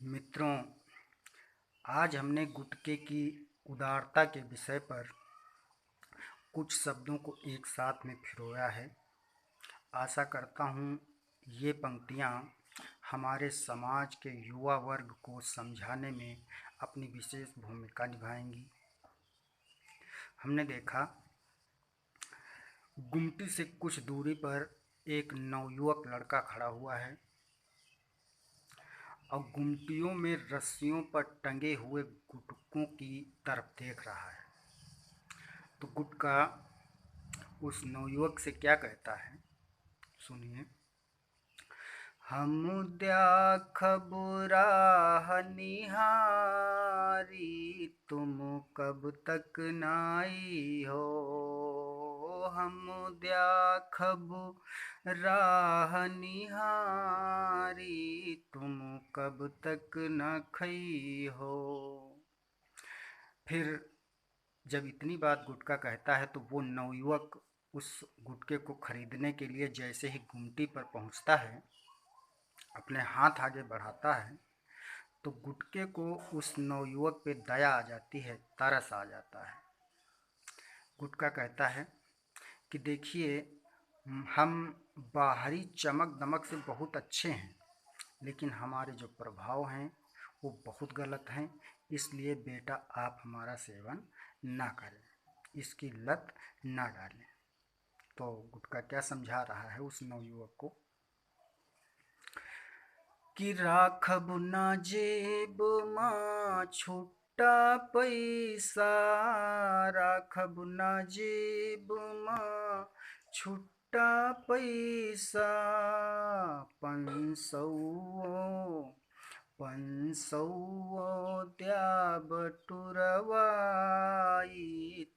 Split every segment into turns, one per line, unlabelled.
मित्रों, आज हमने गुटखे की उदारता के विषय पर कुछ शब्दों को एक साथ में पिरोया है। आशा करता हूँ ये पंक्तियाँ हमारे समाज के युवा वर्ग को समझाने में अपनी विशेष भूमिका निभाएंगी। हमने देखा, गुमटी से कुछ दूरी पर एक नवयुवक लड़का खड़ा हुआ है और गुमटियों में रस्सियों पर टंगे हुए गुटकों की तरफ देख रहा है। तो गुटका उस नवयुवक से क्या कहता है, सुनिए। हम द्याखब राह निहारी, तुम कब तक नाई हो। हम द्याखब राह निहारी, तुम कब तक न खई हो। फिर जब इतनी बात गुटका कहता है तो वो नवयुवक उस गुटके को खरीदने के लिए जैसे ही गुमटी पर पहुंचता है, अपने हाथ आगे बढ़ाता है, तो गुटके को उस नवयुवक पे दया आ जाती है, तरस आ जाता है। गुटका कहता है कि देखिए, हम बाहरी चमक दमक से बहुत अच्छे हैं, लेकिन हमारे जो प्रभाव हैं वो बहुत गलत हैं। इसलिए बेटा, आप हमारा सेवन ना करें, इसकी लत ना डालें। तो गुटका क्या समझा रहा है उस नवयुवक को कि राखब ना जेब माँ छुट्टा पैसा, राखब ना जेब माँ छुट्टा पैसा। 500 500 द्या बटुरवाई,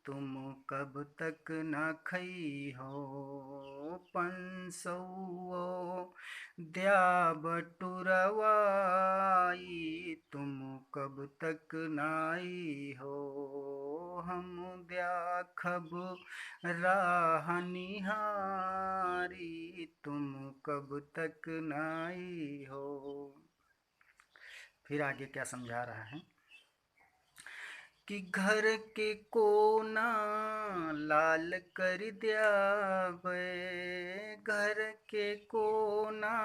तुम कब तक न खई हो। 500 द्या बटुरवाई, तुम कब तक नाई हो। हम द्याखब राह निहारी, तुम कब तक नाई हो। फिर आगे क्या समझा रहा है कि घर के कोना लाल कर द्यावे, घर के कोना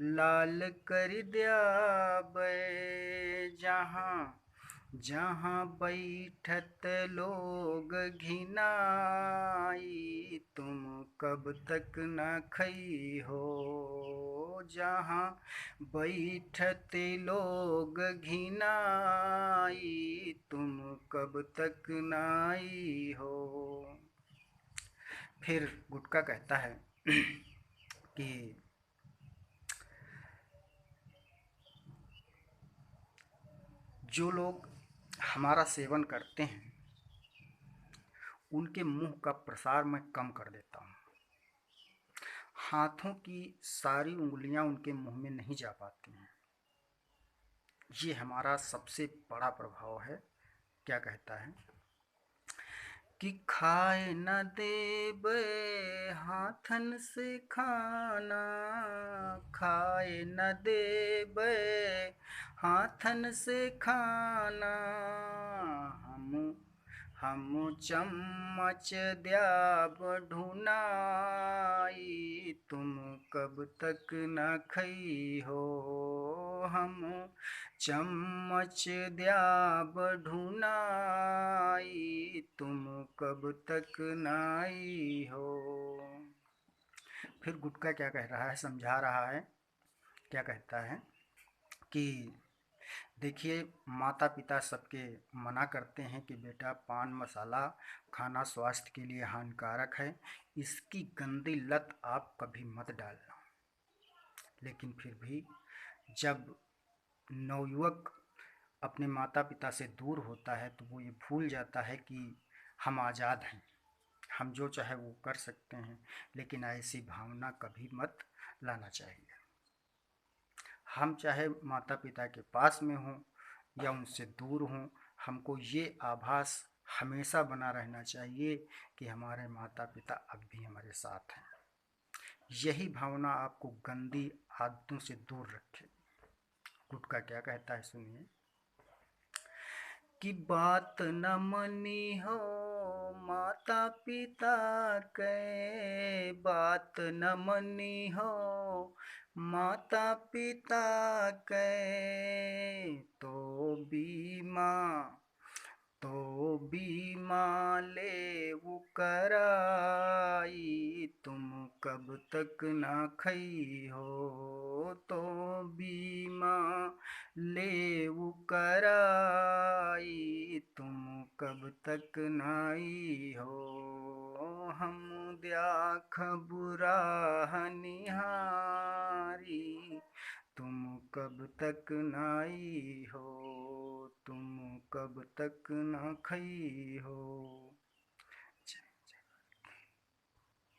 लाल कर द्यावे। जहाँ जहाँ बैठत लोग घिनाई, तुम कब तक न खई हो। जहाँ बैठत लोग घिनाई, तुम कब तक नाई हो। फिर गुटका कहता है कि जो लोग हमारा सेवन करते हैं उनके मुंह का प्रसार मैं कम कर देता हूँ। हाथों की सारी उंगलियां उनके मुंह में नहीं जा पाती हैं। ये हमारा सबसे बड़ा प्रभाव है। क्या कहता है कि खाए न देबे हाथन से खाना, खाए न देबे हाथन से खाना। हम चम्मच द्याब ढूनाई, तुम कब तक न खई हो। हम चम्मच द्याब ढूनाई, तुम कब तक नाई हो। फिर गुटका क्या कह रहा है, समझा रहा है। क्या कहता है कि देखिए, माता पिता सबके मना करते हैं कि बेटा, पान मसाला खाना स्वास्थ्य के लिए हानिकारक है, इसकी गंदी लत आप कभी मत डालना। लेकिन फिर भी जब नवयुवक अपने माता पिता से दूर होता है तो वो ये भूल जाता है कि हम आज़ाद हैं, हम जो चाहे वो कर सकते हैं। लेकिन ऐसी भावना कभी मत लाना चाहिए। हम चाहे माता पिता के पास में हों या उनसे दूर हों, हमको ये आभास हमेशा बना रहना चाहिए कि हमारे माता पिता अब भी हमारे साथ हैं। यही भावना आपको गंदी आदतों से दूर रखे। गुटका क्या कहता है, सुनिए। कि बात न मनी हो माता पिता के, बात न मनी हो माता पिता के, तो बीमा तो बीमा ले वो कराई, तुम कब तक ना खई हो, तो बीमा ले वो कराई, तुम कब तक नाई हो, हम द्याख बुरा निहारी, तुम कब तक नाई हो, तुम कब तक ना खई हो।